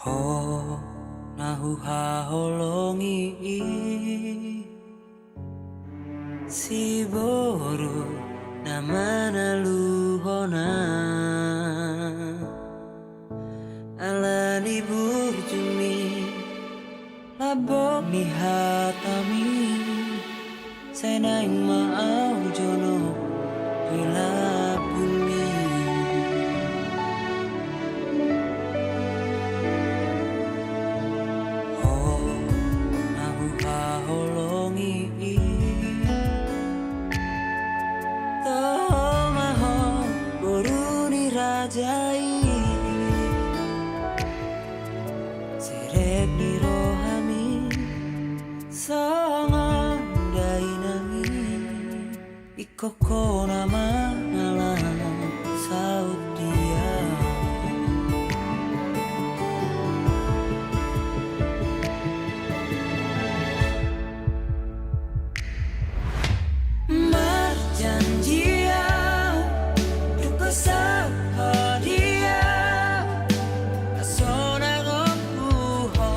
Ho nahu haholongi si boru namana luhona alani burjumi labok ni hatami senaing maau jono bila bumi ho nahu haholongi toho maho boruni rajai sirep ni rohami songon dainami ikoko nama alam saut dia marjanjia duko sahadia asona gopuho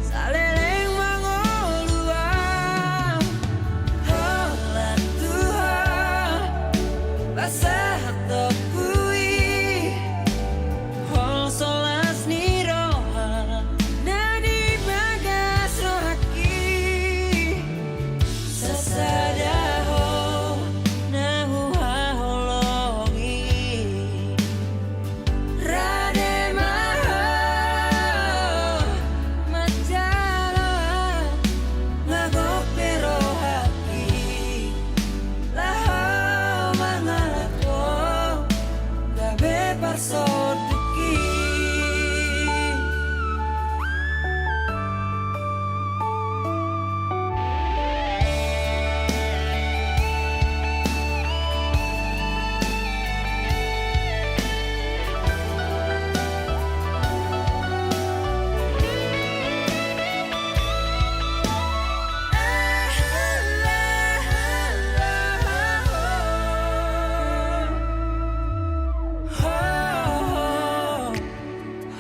saleleng mangolua holan tuha basah topui hol solas niroha nadi bagas rohaki sasadaho nahu haholongi rade maho majalo ngagope rohaki laho mangalako gabe parsoduki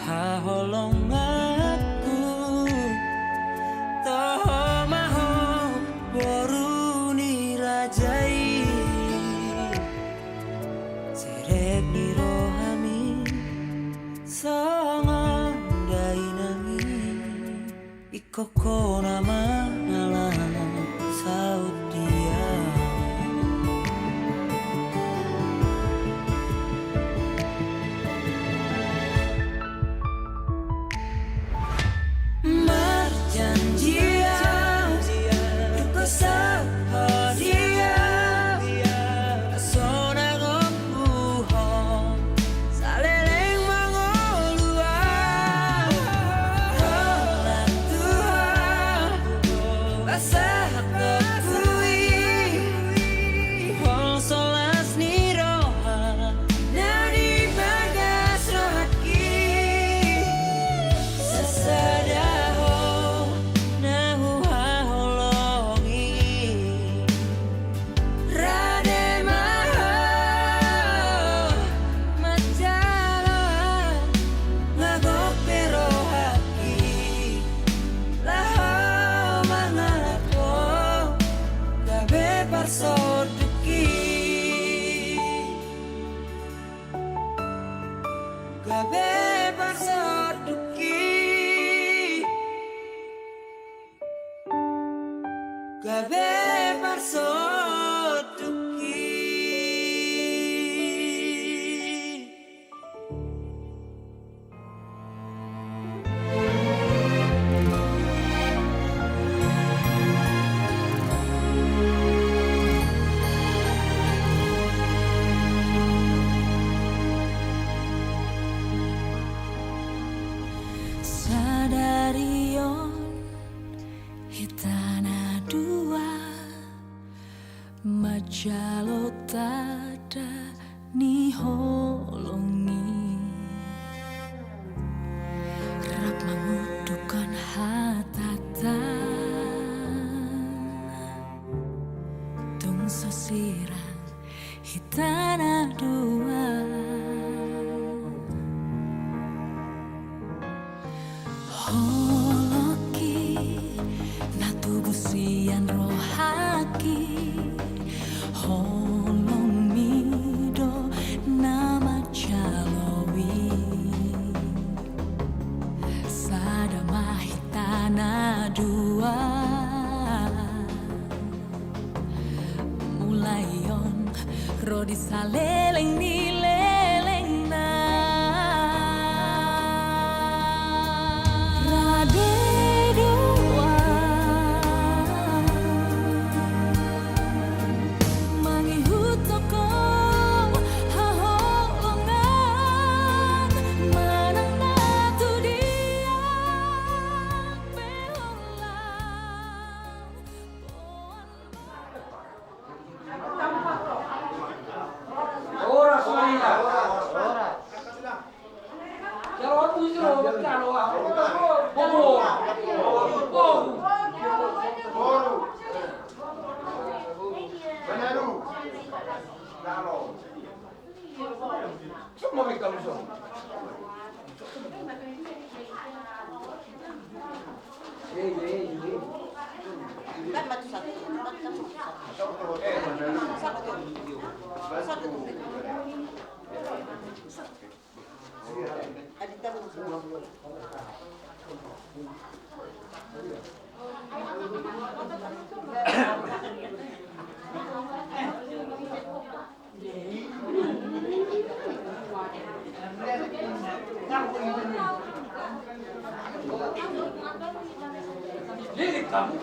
haholong aku toho maho boruni rajai sirep ni rohami songon dainami ikoko nama alam saut dia marjanjia duko sahadia asona gopuho saleleng mangolua holan tuha basah topui hol solas niroha nadi bagas rohaki sasadaho nahu haholongi rade maho majalo ngagope rohaki laho mangalako gabe parsoduki gabe parsoduki gabe parsoduki sadarion hitana dua majalo tada ni holongi rap mangudukan hatatan tung sosirang hitana dua Holoki natubusian rohaki holomido nama calowi sadamahitana dua mulayon rodi saleleng nileleng na rade dua mangihutoko haholongan manang natu dia pelolang Ora solita. Ora. Kalau aku itu kalau aku bobo. Bobo. Boru. Benaru. Lalo. Semua mereka musuh. Kan batu satu. Satu. Adita belum. Lilit kamu.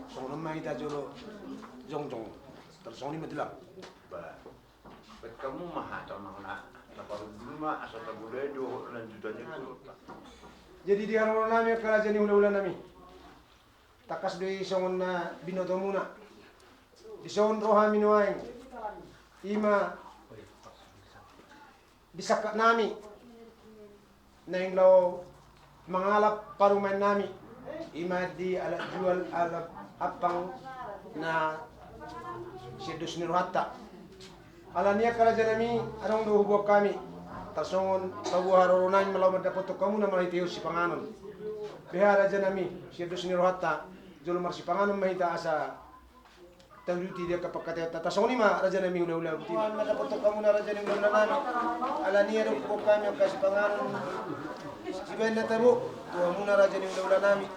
Songon kita jolo jongjong tersoni matilang. Bet kamu mah contoh nak baru dulu mah asal boleh do lanjutannya itu. Jadi di harono nami kerajaan ni ulah-ulah nami. Takas doi songon na binoto muna. Di songon roha minuain. Ima bisakak nami. Naing law mangalap paruman nami. Ima di alat jual alat apang na sidus niruhatta. Alania kerajaan nami anong dohubok kami. Tasongon pabuharo nami malaw madapoto kamu na malitiyo si panganon. Behara janami sidus niruhatta jolo marsi panganon mahita asa tangduti dia kapakateo tatasong lima raja nami ulah-ulah timan madapoto kamu na raja nami ulah nami. Alania dohubok kami kasi panganon. Sibayan na tabo tuwa muna raja nami ulah nami.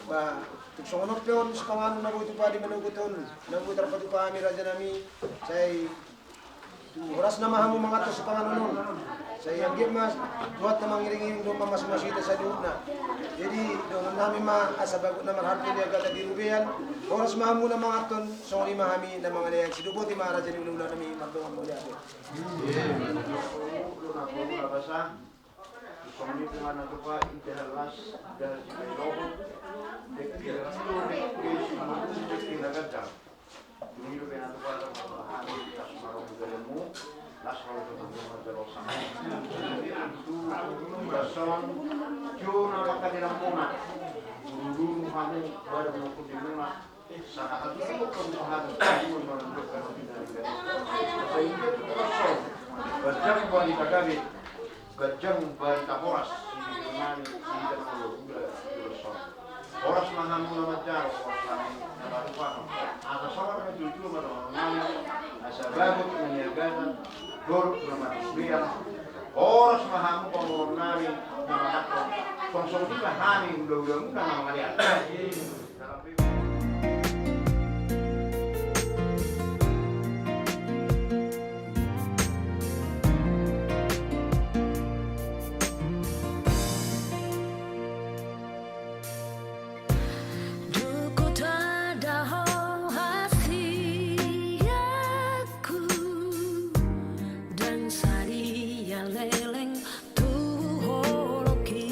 Ba tuksong pion si panganon nabuto pa di manuguton nabuto rapatu pa kami raja nami say oras na mahamu mga to sa panganon. Saya yang mas buat na mangiring-iring doon mamasmasita sa doon na. Jadi doon namin asa bago na marhapi niya gala di rubian. Oras mahamu na mga ton song lima kami na mga liyan. Sidubuti mga raja ni ulo namin magtungan mo liyan. Suami dengan itu pak idealas dari Jepang, dekir dekir ini lebih nanti pada hari kasmarom beremu, las kalau ketemu majalah sama. Itu gason, jauh nampak di Lampung, dulu kami baru mengukur di rumah. Saat itu kemudian itu menunjukkan dari sehingga gason, berjam bagi kagami. Gajang bari kaporas si nani si terlalu gason. Oras mahamu nama jaro oras kami nabarupa. Asa sawar na jujur madon nani sabagot nangyaganan, durok na matusbiyan, oras mahamong pangunan namin na mahatong, konsumsi na haning ulang-ulang na mga liatan. Duku tada hasiaku dan saria leleng tuholoki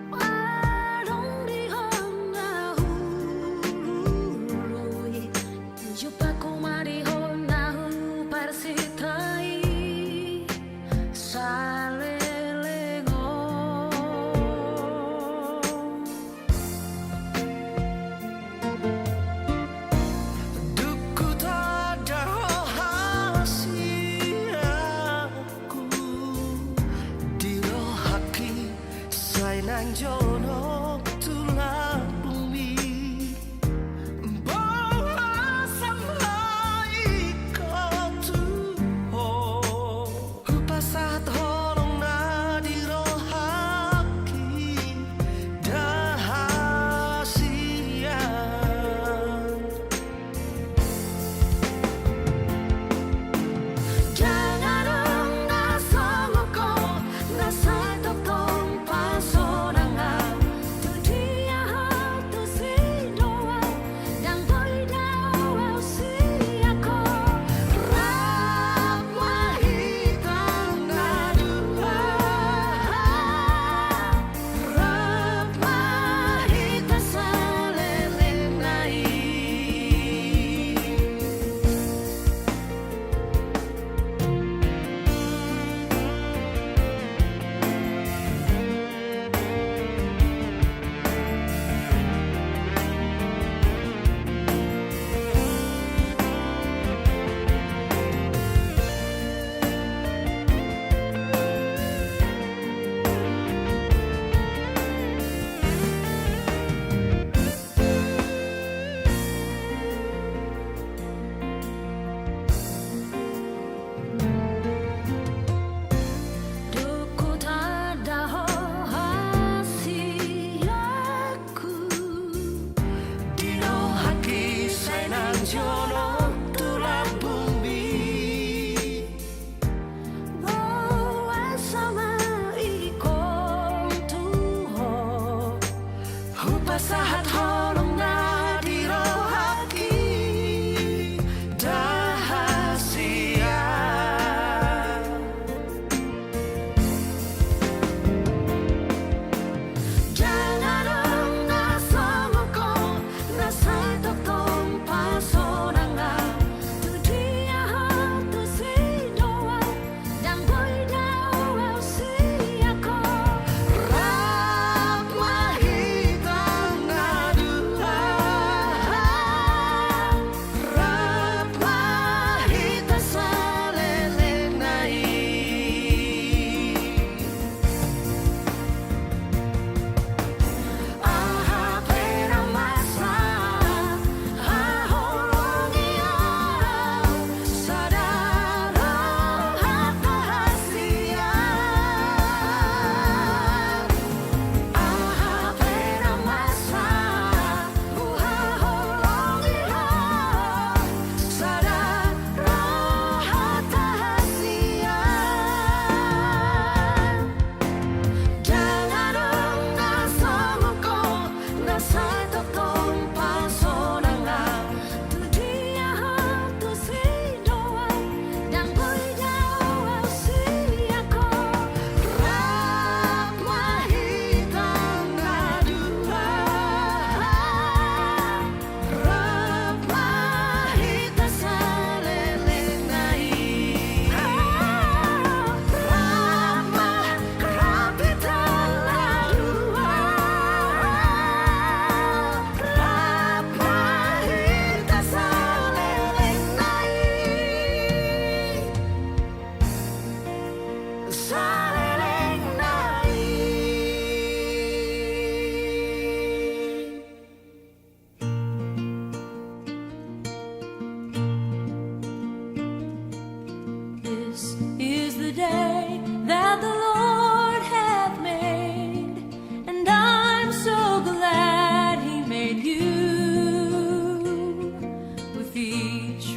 Marong di hona hului Jupaku mari hona hu parsitai Duku tada hasiaku Dilo haki sainang jono tulang bumi Bawa sampai kau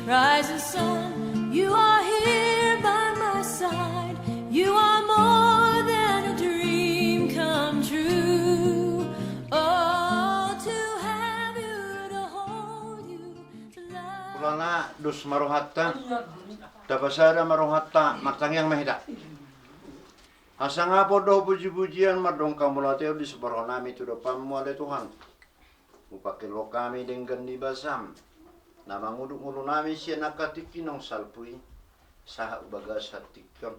rising sun. You are here by my side. You are more than a dream come true. Oh, to have you, to hold you, to love. Kulana dus maruhatta, tapasada maruhatta, matangyang mahida. Asa nga po daw puji-pujian madong kamulateo di sebarang nami tu depan muale Tuhan. Upakilo kami dengan di basam. Nama nguduk-nguduk nami siya nakatiki nang salpui. Saha bagas hatikon.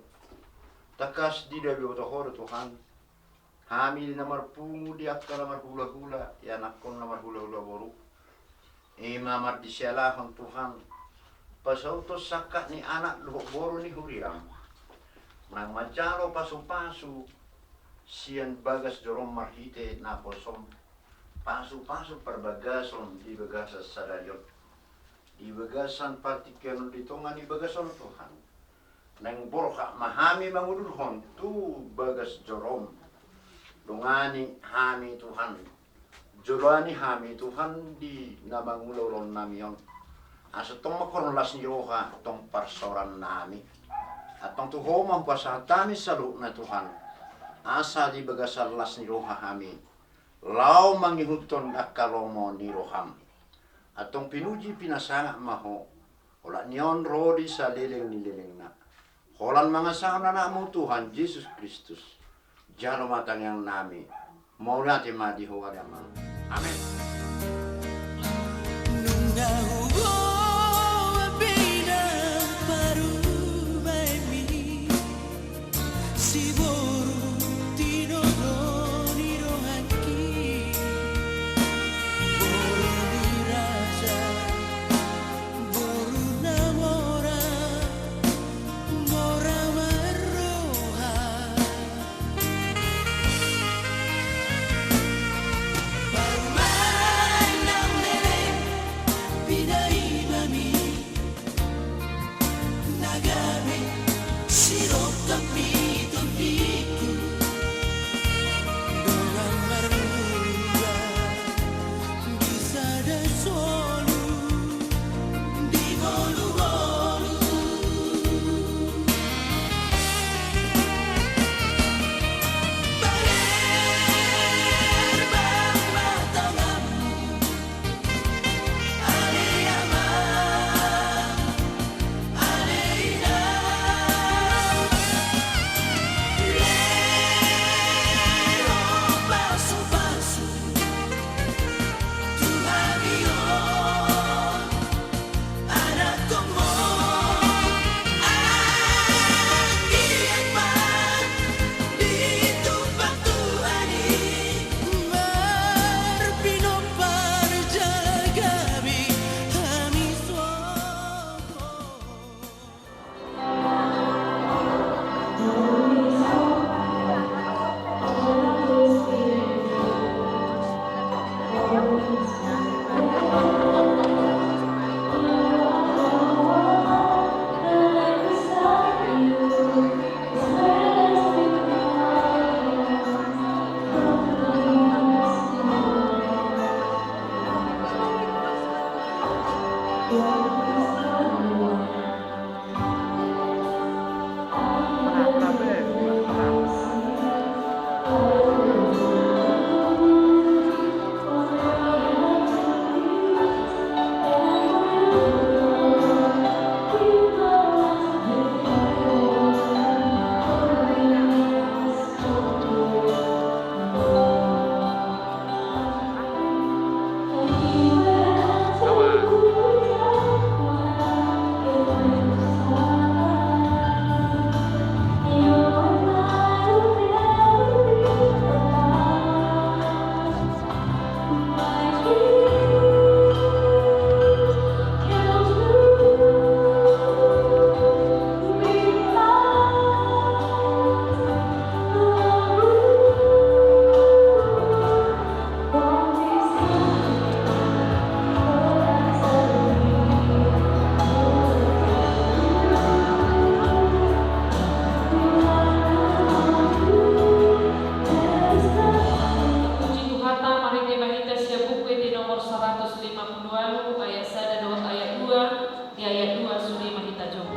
Takas di dabi otohoro Tuhan. Hamil namar pungu di akal namar hula-hula. Ya nakon namar hula-hula boru. Imamar di sialahon Tuhan. Pasautos sakat ni anak lubuk boru ni huriram. Nang macalo pasu-pasu. Sian bagas dorong marhite na posom. Pasu-pasu perbagason di bagasan sadayon. Di bagasan partikel di tongan di bagasan Tuhan. Nang borka mahami mangudulhon tu bagas jorom. Dungani hami Tuhan. Jolani hami Tuhan di namangulolon namion. Asa tong makoronlas ni roha tong parsoran nami. Atong tuho mampasatami salu na Tuhan. Asa di bagasan las ni roha hami. Lau mangihuton akalomo ni roham. Atong pinuji pinasanga maho. Ola niyon rodi sa liling ni liling na. Holan mga sana na mo Tuhan, Jesus Kristus. Jalo matang yang nami. Mau natin madiho alaman. Amen. ayat 2 suri mahita jom.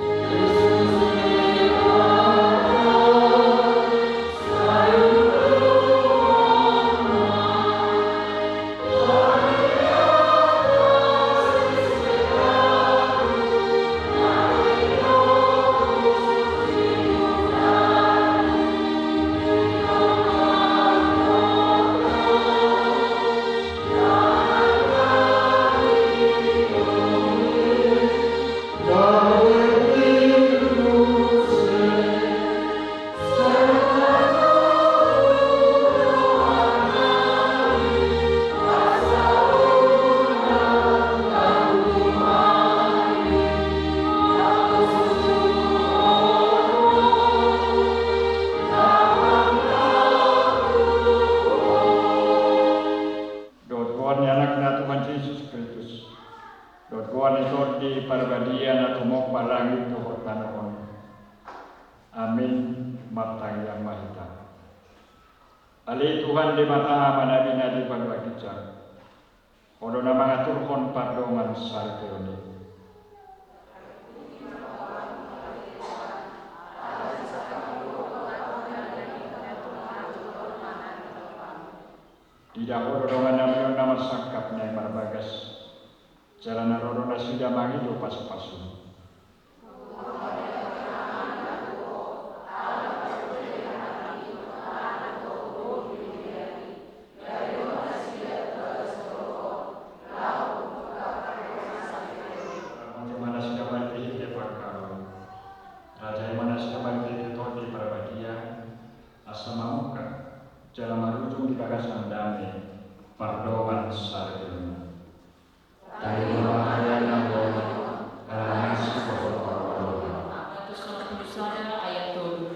di perbadian atau mau palangit tuhot tanahon. Amin matang yang mahita. Ali Tuhan di mata manabina di panwakicang. Odo na mga turhon pardongan sa teoni. Tidak hodongan namin nama sangkap na marbagas. Cara narono na sudah mangido pasu-pasu. Mana sudah mati di Pakar. Raja mana sudah mati di Todi Parbadia. Asal mamuka. Cara merujuk di bagasan damai. Pardoman sarjana. Dari bahaya nabo karena sekolah. 191 ayat 7.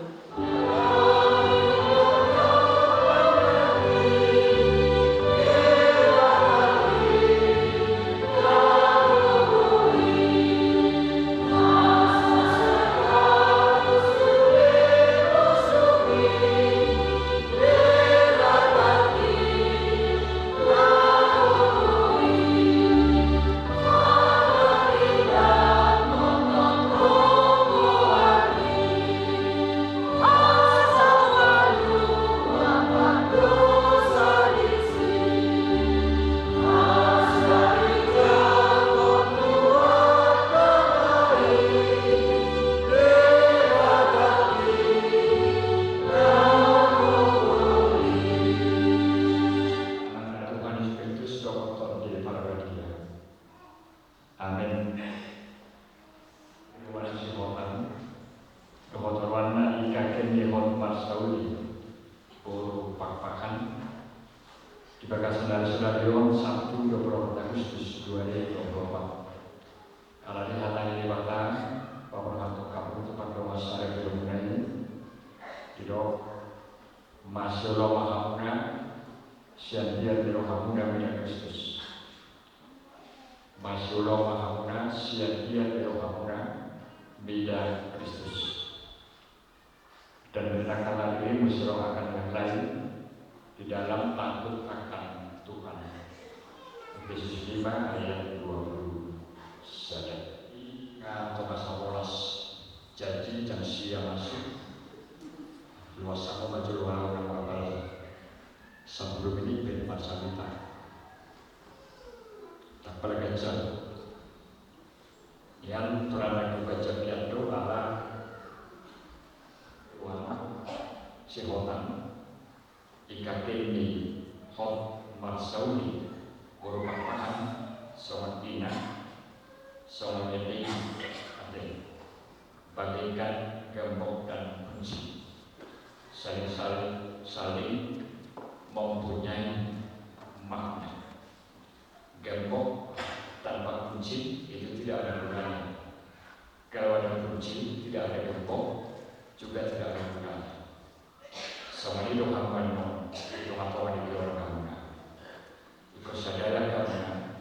Amin. Terima kasih Tuhan. Kebetulan ikaken di hormat Sauli, puru pakpakan di bagasan dari Sudarion Sabtu 24 Agustus 2024. Kalau dihalangi di batang, pemerintah kampung tempat rumah saya belum mulai. Tidak masih lo mahamuna, sian dia di rohamuna minyak Kristus. Masyulo mahamuna sian dia berohamuna bida Kristus. Dan hendaklah diri musyro akan yang lain di dalam takut akan Tuhan. Efesus 5 ayat 20 saja. Thomas Apolos janji jam siang masuk luas sama maju luar nama sebelum ini berempat samita. Pergajan yang terang baca piatu ala wana sihotan ikake ini hot marsauli merupakan soal ina soal ini ada bagaikan gembok dan kunci saling mempunyai makna. Gembok tanpa kunci itu tidak ada gunanya. Kalau ada kunci, tidak ada gembok, juga tidak ada gunanya. Sama itu hamban itu apa di keluarga mana? Ikut saudara karena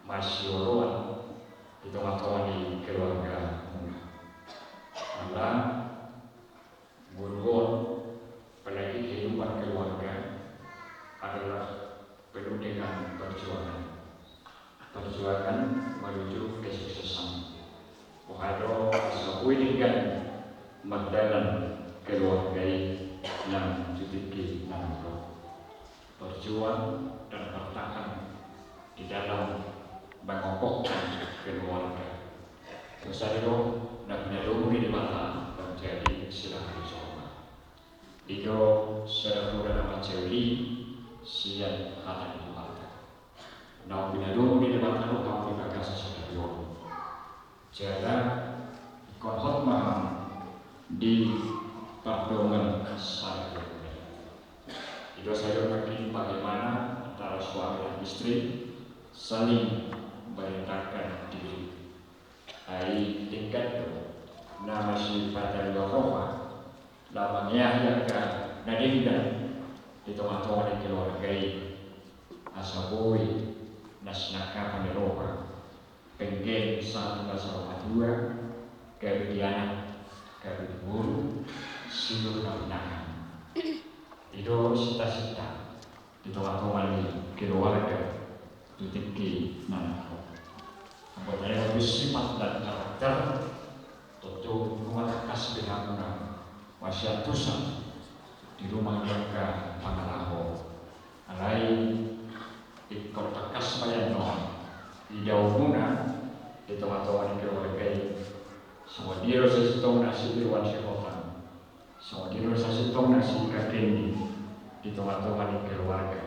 masih orang itu apa di keluarga mana? Allah burgon apalagi kehidupan keluarga adalah penuh dengan perjuangan menuju kesuksesan. willingan magdalan keluargai yang jutiki nangro berjuang dan bertahan di dalam mengokohkan keluarga. Kesadaran dan menyelubungi di mata menjadi silakan bersama. Ido saudara nama Ceuli sian hati di mata. Nau menyelubungi di mata lo kamu bagas saudara. Jada konhot maham di pardongan saya. Ido saya makin bagaimana antara suami dan istri saling memberitakan diri. Ai tingkat tu nama si Pater Yehova lamanya yaga nadinda di tengah-tengah di keluarga asaboi nasnaka paneroha penggen satu nasara dua kebidiana kebidiburu silu naminahan itu cita-cita di tengah-tengah di keluarga tutiki nanako. Apabila lebih sifat dan karakter tentu rumah kas binatang wasiat tusan di rumah mereka pangalaho alai ikut takas bayano di jauh guna di tengah-tengah di keluarga semua diri sesitong nasi irwan syekhotan semua diri sesitong nasi kakini di tengah-tengah di keluarga.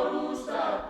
Rusa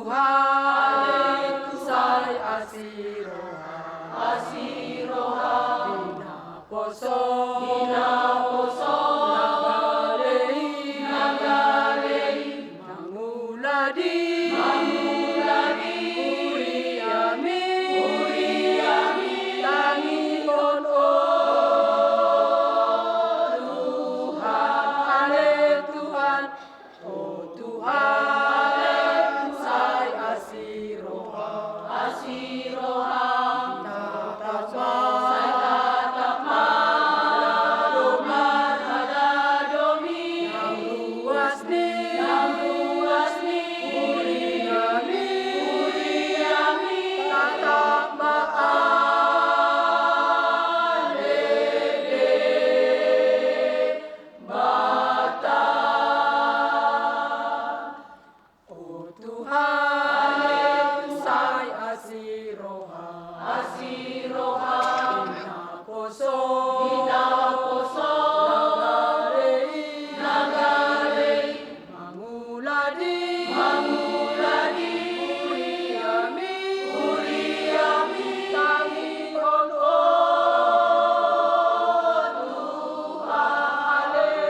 Tuhan sai asiroha Dina poso Nagalei Manguladi Uriami Tangion Tuhan oh Tuhan sai asiroha tatapma Hadadomi yang luasni Uriami tatapma Oh Tuhan sai asiroha Dina poso Nagalei Manguladi Uriami Tangion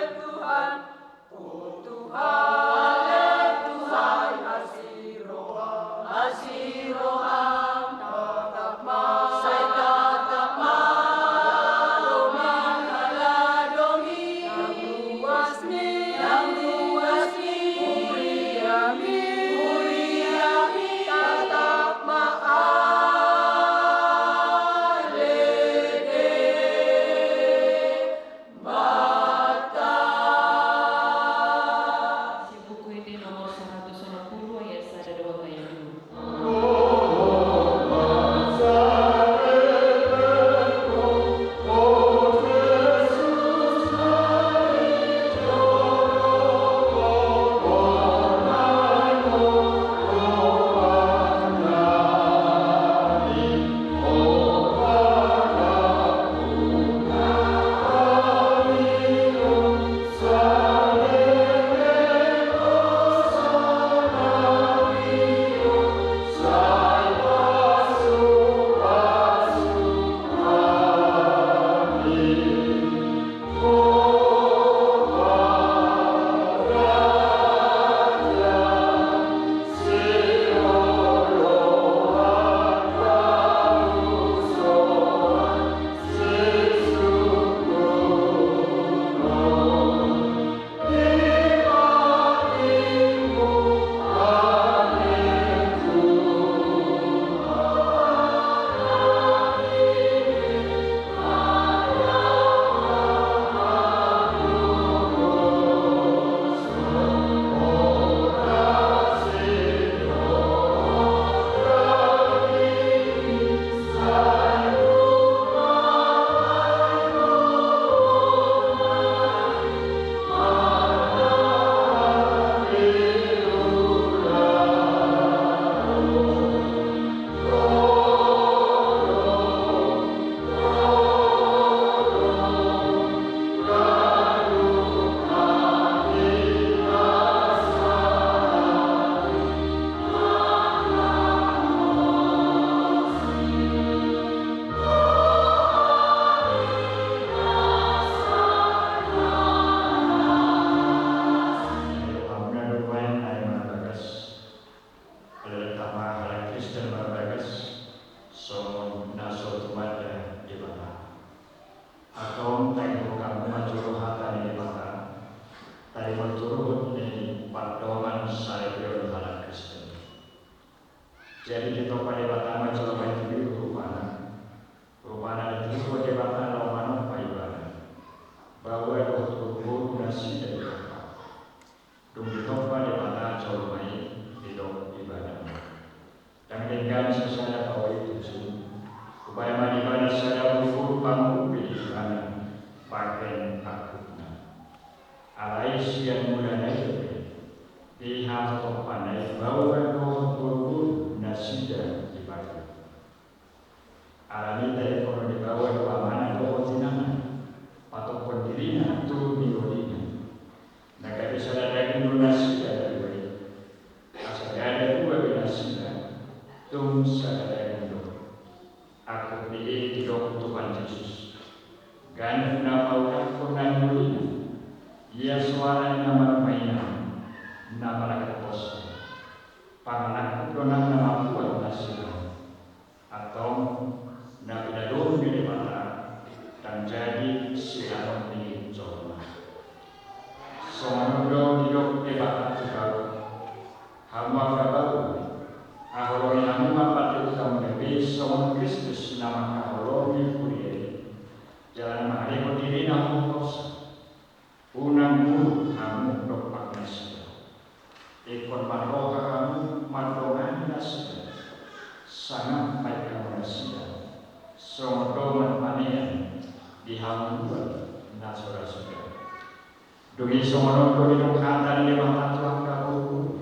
Tuhan oh Tuhan sai asiroha tatapma Hadadomi yang luasni Uriami tatapma Si buku ini nomor 120 ayat 1 dan 2 ayat 2. Jadi kita pada batang macam apa itu rupana itu sebagai batang lawan payuan bahwa itu nasi dari apa demi kita pada batang jauh main di dalam ibadah dan dengan sesuatu bahwa itu supaya ibadah secara berfuru panggung di kanan pakai akutna alai siang mulanya di hal pandai bahwa nasida ibadah. Alami dari kono di bawah dua mana dua kontinental, atau pendirinya tu milodinya. Naga bisa ada lagi nasida dari bayi. Asal ada dua binasi ikon maroha kamu mandongan nasiya sangat baik kamu nasiya songodoman panean di hamuan nasura-sura dungi songonon doni dongkatan di mata tuang kabur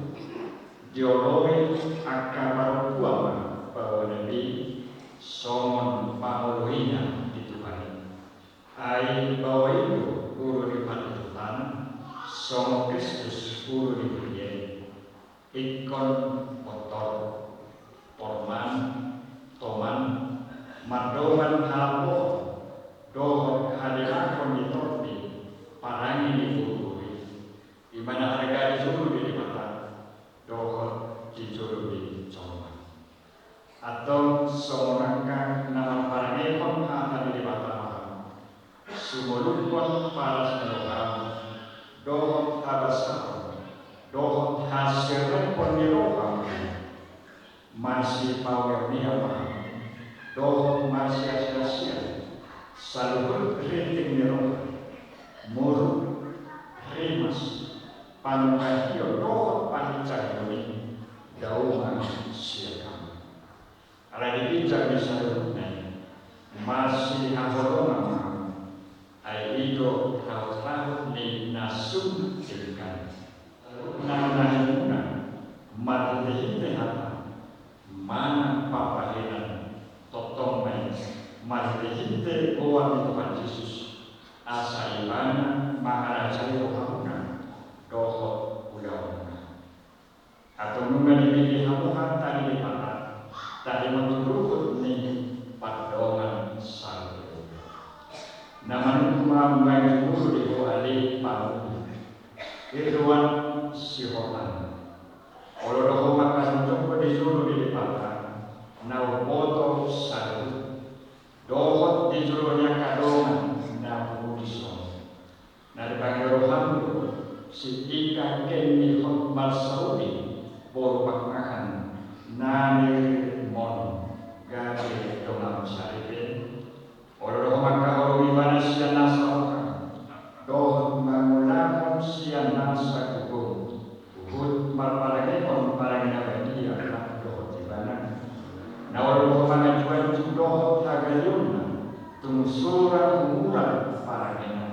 dioloi akan marukuama bahwa nabi songon pangolohinya di Tuhan ai bahwa itu guru di Tuhan songo Kristus guru di dunia ikon kotor porman toman madoman halpo dohot hadirakon di topi parangi di guru di mana harga disuruh di mata dohot disuruh di coman atau seorang nama parangi kon hata di mata sumulukon para senopam dohot tabasam dohot hasil pemiroham masih power niama dohot masih asia selalu kritik miroham muruk rimas pangkahio dohot pancahoni dauman siakam ala dipijak misalnya masih haholongan aido kau ni nasum silkan nanahuna marlehite hata mana papahinan totong main marlehite oan Tuhan Yesus asa ibana maharaja yohamuna dohot udauna atau nunga dipilih hamuhan tadi dipata tadi menurut ni padongan salve naman kumamay guru di ali pamu irwan sihotan olodoho makasuntok ko di suru di pata na boto salu dohot di suru nya kadongan na budison na dipangrohan si ika kenni hot malsaudi bor pakmakan na ni mon gawe donam saripin olodoho makahoro ibana siya nasa dohot mangulakan siya nasa kubung uhud marparagay kon parang nabadiya at dohot ibana na olodoho mangajuan dohot hagayun na tungsura umuran parang ina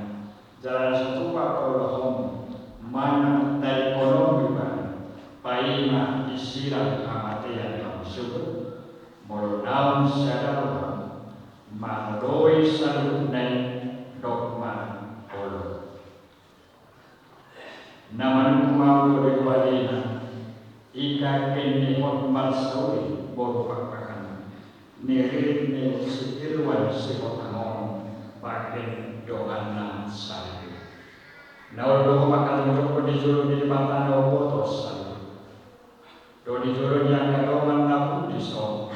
jalan setupa olodohom mana dari kolom ibana paima isiran kamatian hamsubut molodaun siya mandoi salunai dogma olo naman kumau dari walina ika kene hot malsauri boru pakpakan nirin ne sikirwan sikotamon paken dohana salih naul doho makan joko dijuru di mata no botos salih do dijuru yang kadoman napun disong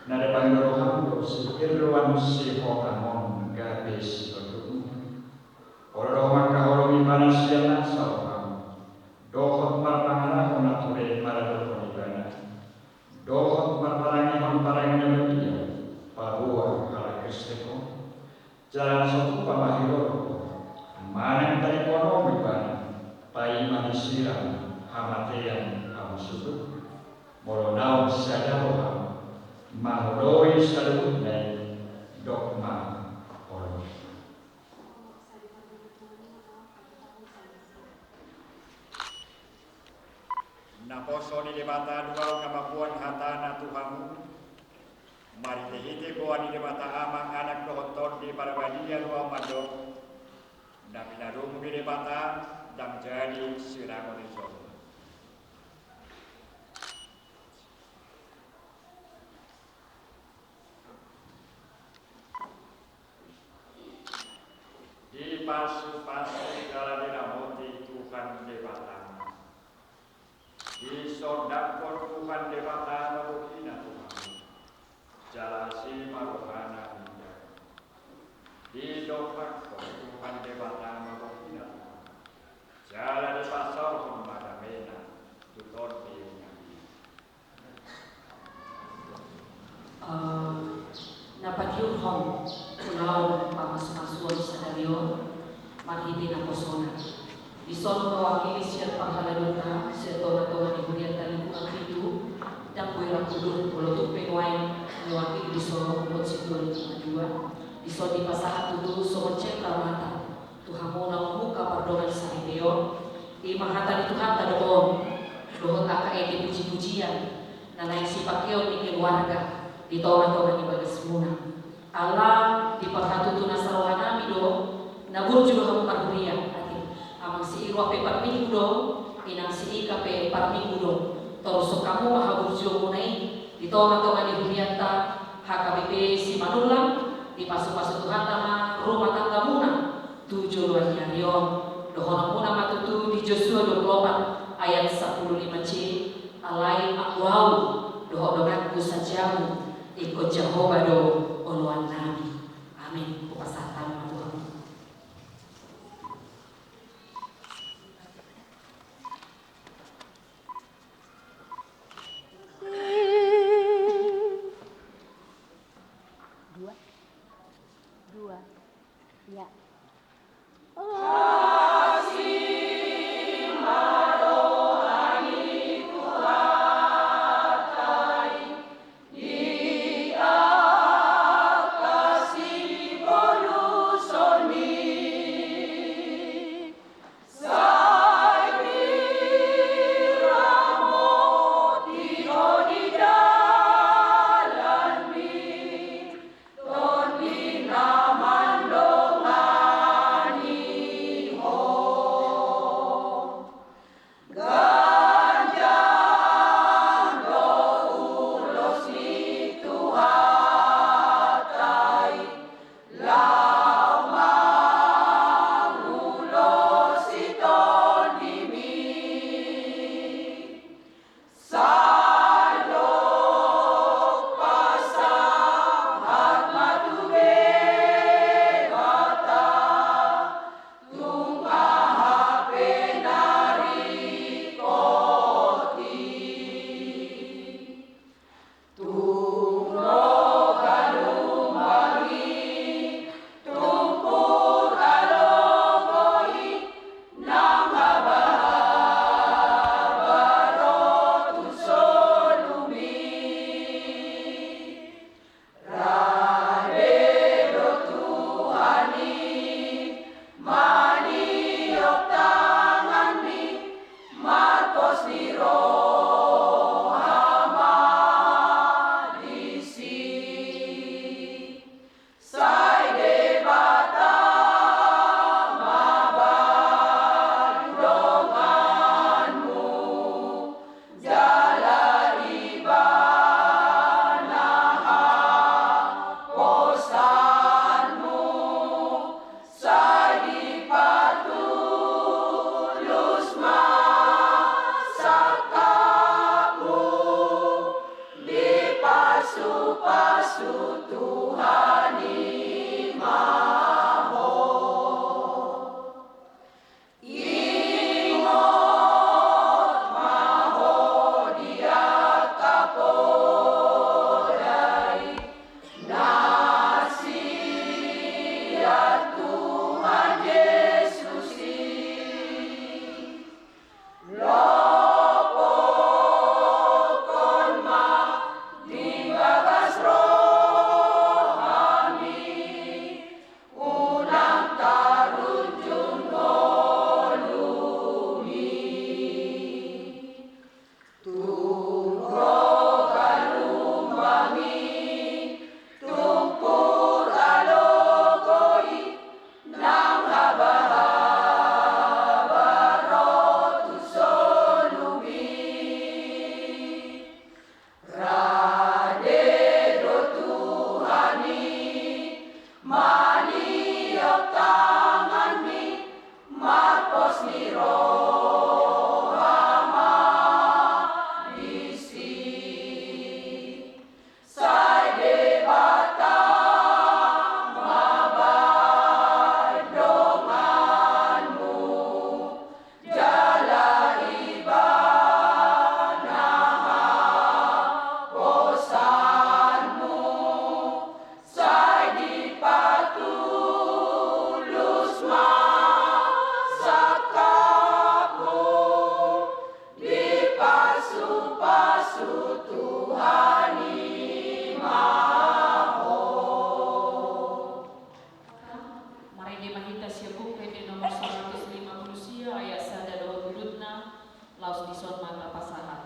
nada panggirohan sikirwan sikotamon gabe sikotum oro makahoro ibana siana salokam dohot marpangara konature maradokon ibana dohot marparangi marparangi nabiya paruah kala kristeko jalan sotu pamahiro manang dari kono ibana pai manisiran hamatean amusuduk molonau sadaroham mahdoi salunai dogma olo naposoni di mata dua kamapuan hatana Tuhanmu mari tehite goani di mata amang anak dohon di parabadia dua mado nabi narum di mata dam jadi sirang horizon di pasu-pasu dalam dinamoti Tuhan Dewata di sodakon Tuhan Dewata marukina Tuhan jalasi maruhana minyak di dokakon Tuhan Dewata marukina Tuhan jala di pasar madamena tutor di nyabi Napatiu hom pulau pamas-masuan sadario marhiti na posona. Ison mewakili siat panghalalunta setona-tona Tuhan. Iso di pasahat tutu so cekra mata. Tuhan mau muka pardongan saribeo. Di mahata di Tuhan tadon. Doho taka eke puji-pujian. Nanai si pakeo di keluarga. Di toman-toman di bagas muna. Allah di parhatu tu nasarwanami do. Nabur juga kamu parhuria. Amang si irwa pe parminggu do. Inang si ika pe parminggu do. Torso kamu mahabur juga munai. Di toman-toman di hurianta. HKBP si Manulang. Di pasu-pasu Tuhan nama rumah tangga muna 7 luar nyarion dohona muna matutu di Joshua 24 ayat 15c alai akwau doho dogatku sajamu ikut Jehovah do oluan nabi amin kupasatan Tuhan. Dua. Ya. Di laos dison mata pasahat.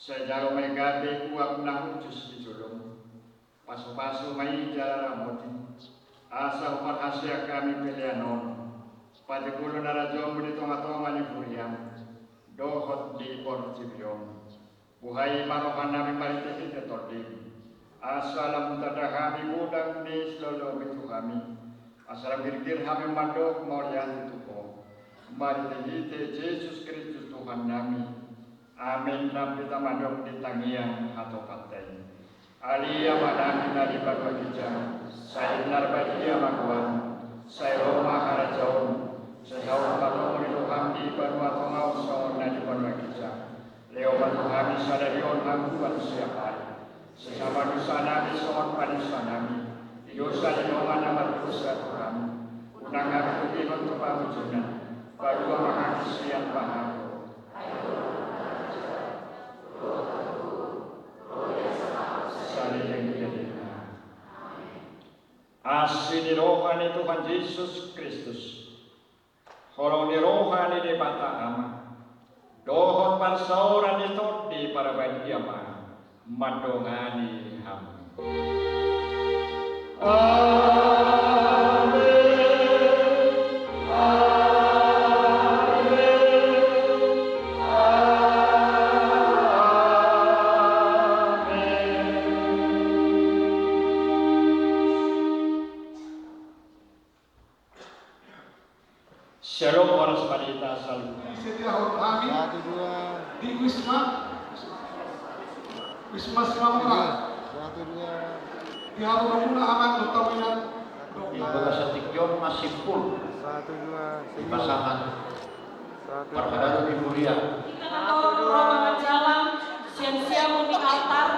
Sejauh megabe uap nahujus di julung, pasu-pasu mai jalan ramoti, asa umat hasil kami pilihan non, pada kulo narajo di tengah-tengah ni furiam, dohot di porcibiom, buhai marokan nami mariti tetordim, asa lam tada kami budang di selolo itu kami, asa birgir kami mandok morian itu ko, mariti Yesus Kristus Tuhan nami. Amin. Nabi tamadok di tangian atau paten. Alia madang nadi bagwa kijang. Saya narbadi amakuan. Saya Roma harajaun. Sejauh baru meriluham di bagwa tongau saun nadi bagwa kijang. Leo batu kami sadarion hambuan siapa. Sesama dosa nabi saun panusa nami. Dosa dinongan amat dosa Tuhan. Unang kami tukihan untuk pamujunan. Baru makakisian paham. Asini rohani Tuhan Yesus Kristus, holoni rohani di bata ama, dohon parsauran itu di para badiama, madongani ham. Shalom waras padita salut. Setiap kami di Wisma Simamuka. Di Haruna aman dominan. Di Bagasatikyon masih full. Di pasangan. Parkadano di Mulia. Rombongan jalan, siang-siang di altar,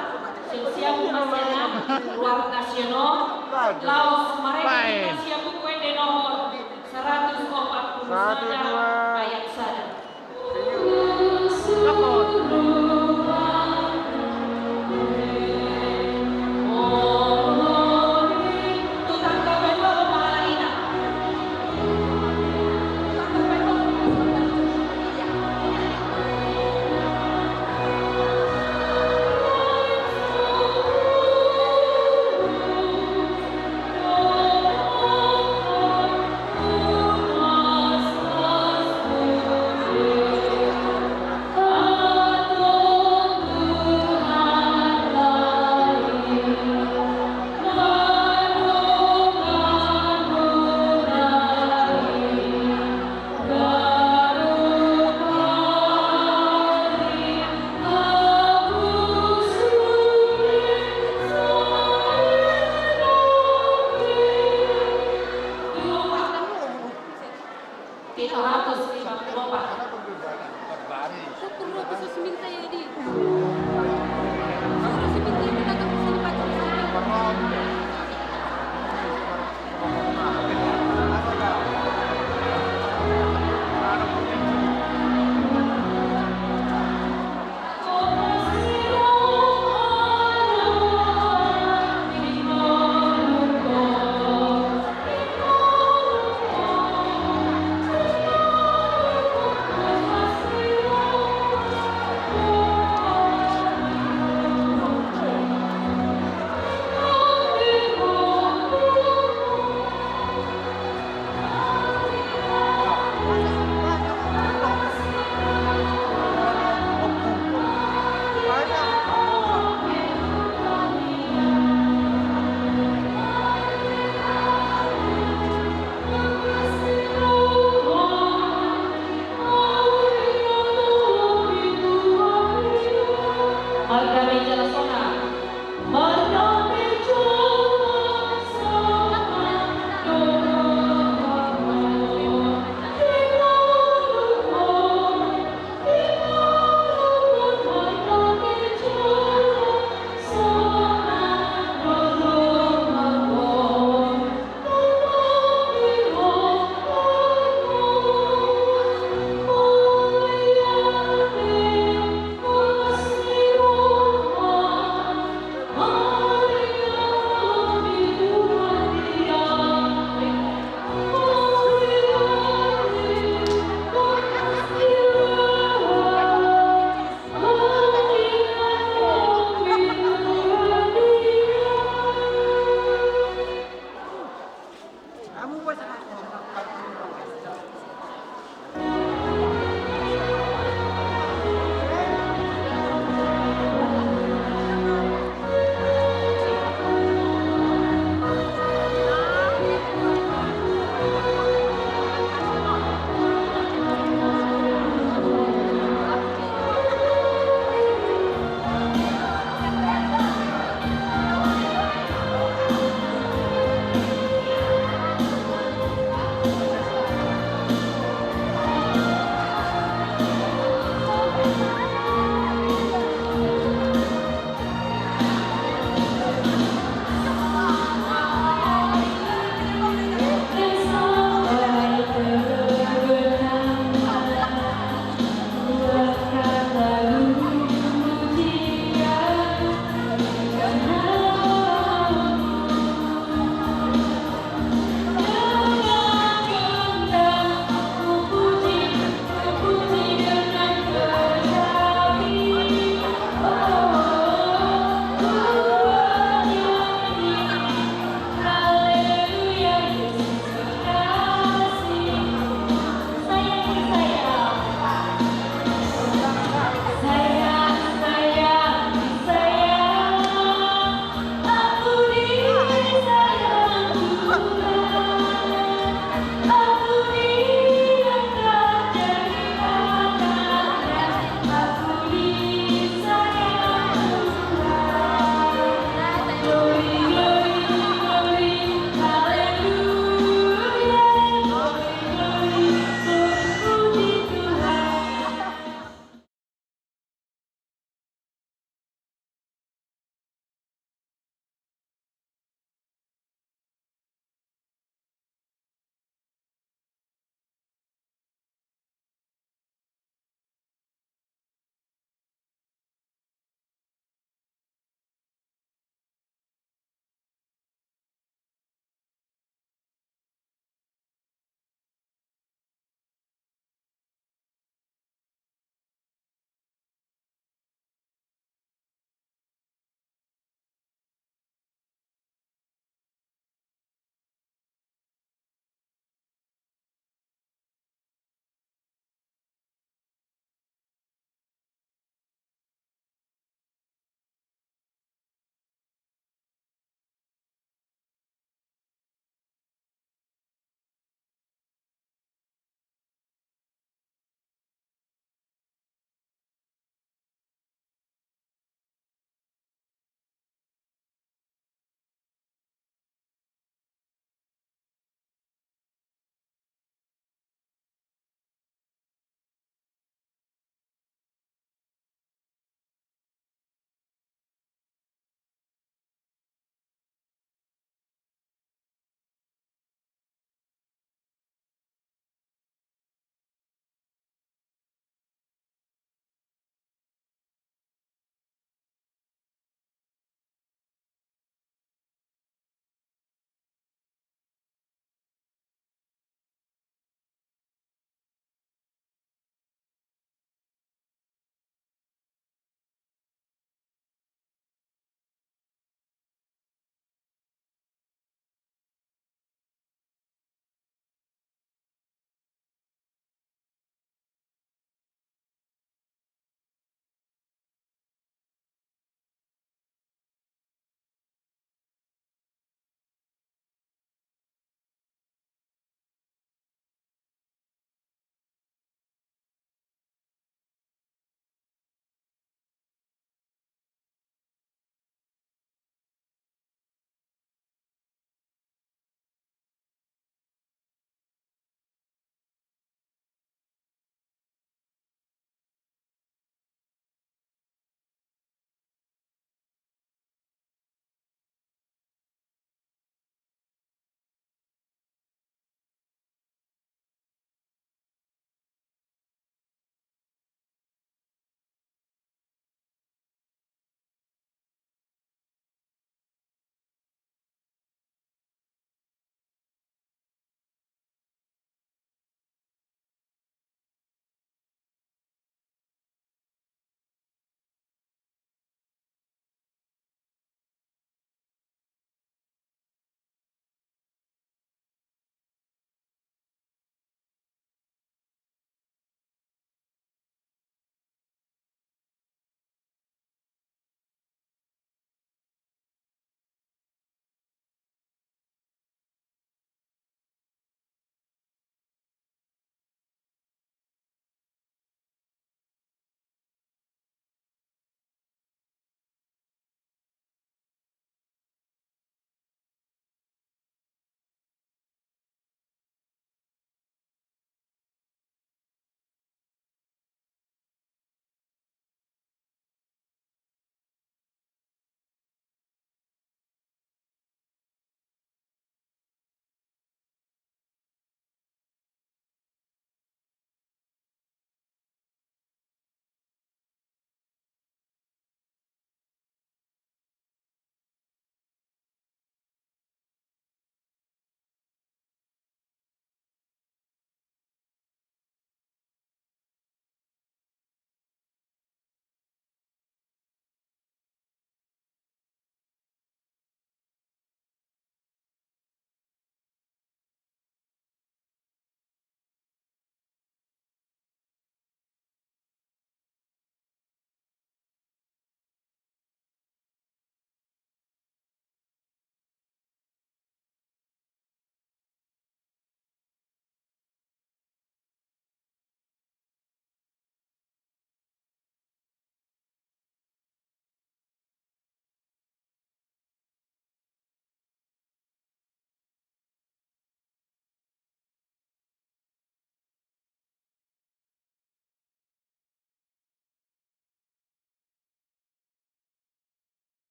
siang-siang masena, luar nasional, laos mereka siap kue de nomor 141 ayat 1. Oh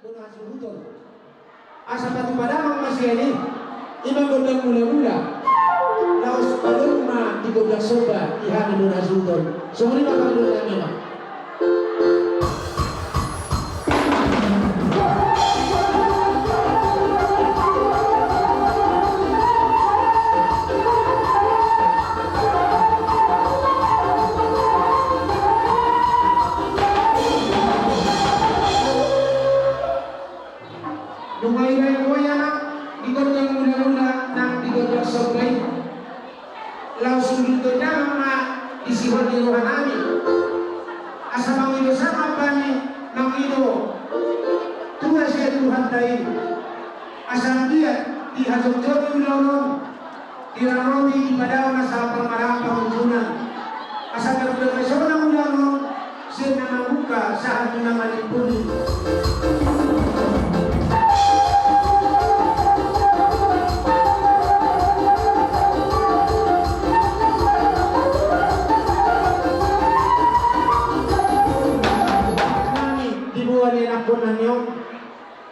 doon suhutol. Asa pati padamang masih ini, imang gondang mula-mula. Laos palong ma di gondang soba, ihan doon suhutol. So muli makakalo na naman. Lumay-ray ko yan ang digondang mula-mula ng digondang sobrang laos sulito niya ang mga isiwan ni Rohan namin. Asa mga ino sa kampani ng ino tuwa siya Tuhan tayo. Asa dia di hasok-sok yung launon di ranoni ipadaw na sa pamarang panguntunan. Asa karpedasyon ng launon siya na mabuka sa atin na malipuli.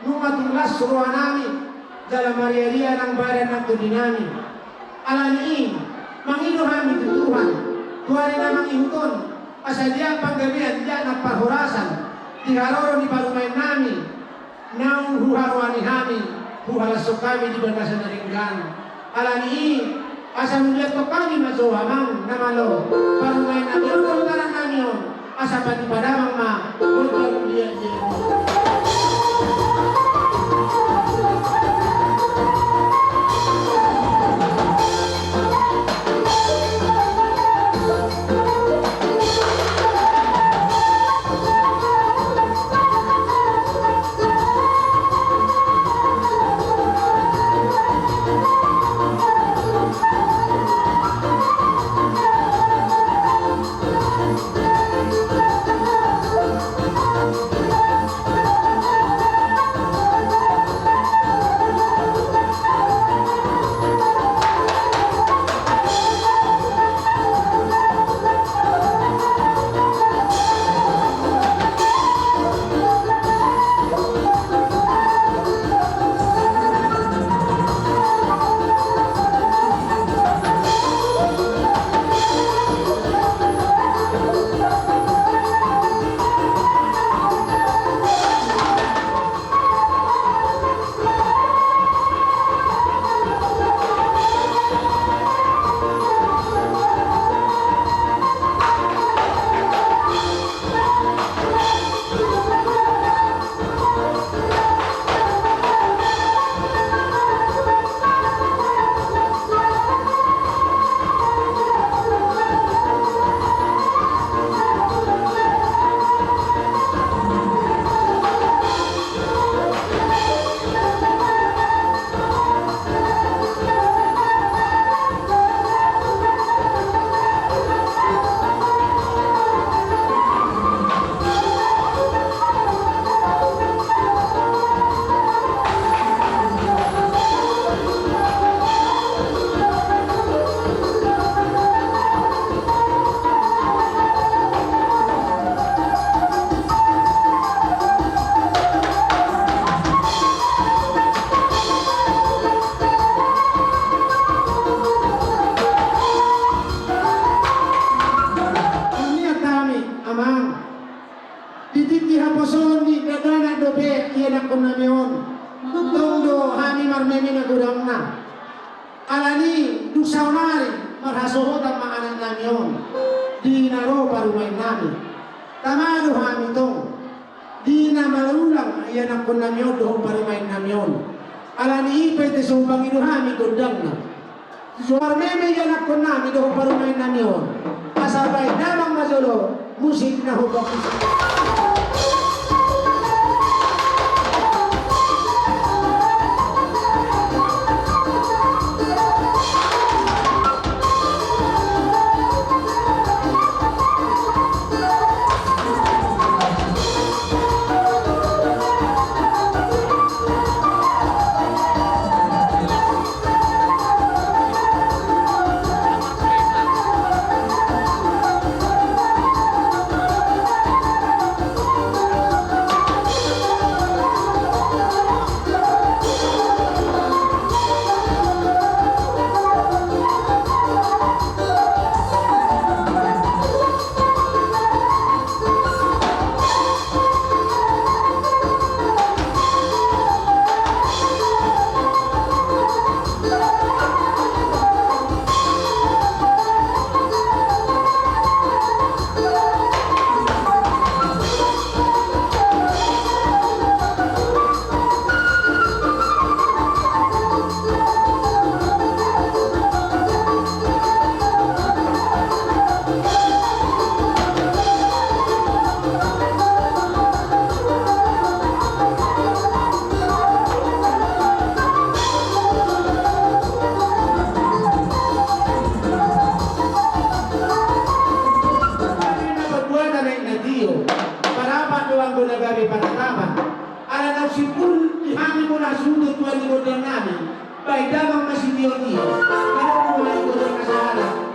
Nung matunglas ruang namin dalam Maria ng badan ng tudinami. Alaniin, manginuhan itu Tuhan. Tuhan namang ihuton. Asa dia panggabihan dia nagpahurasan. Tiharoro di palumain namin. Nang huharuani kami. Huhalasok kami di batasan na ringgan. Alaniin, asa muliat ko kami masohamang namalo. Palumain namin. Yung kultaran namin yun. Asa pati padamang ma. Kultaran dia. Alani, dusaw nari, marhasuhot ang mga anak namin. Di naro parumain namin. Tamado kami itong. Di na malulang, ayan ang kun namin doon parumain namin. Alani, ipay tesubang inuhami kundang na. Suarmeme yan ang kun namin doon parumain namin. Kasabay namang mazulo, musik na hubak musik. kataman. Ala nagsipul ihangin mo na sudot wali mo nami. Bay damang masitiyo-tiyo. Kaya mo wali mo ng kasahalan.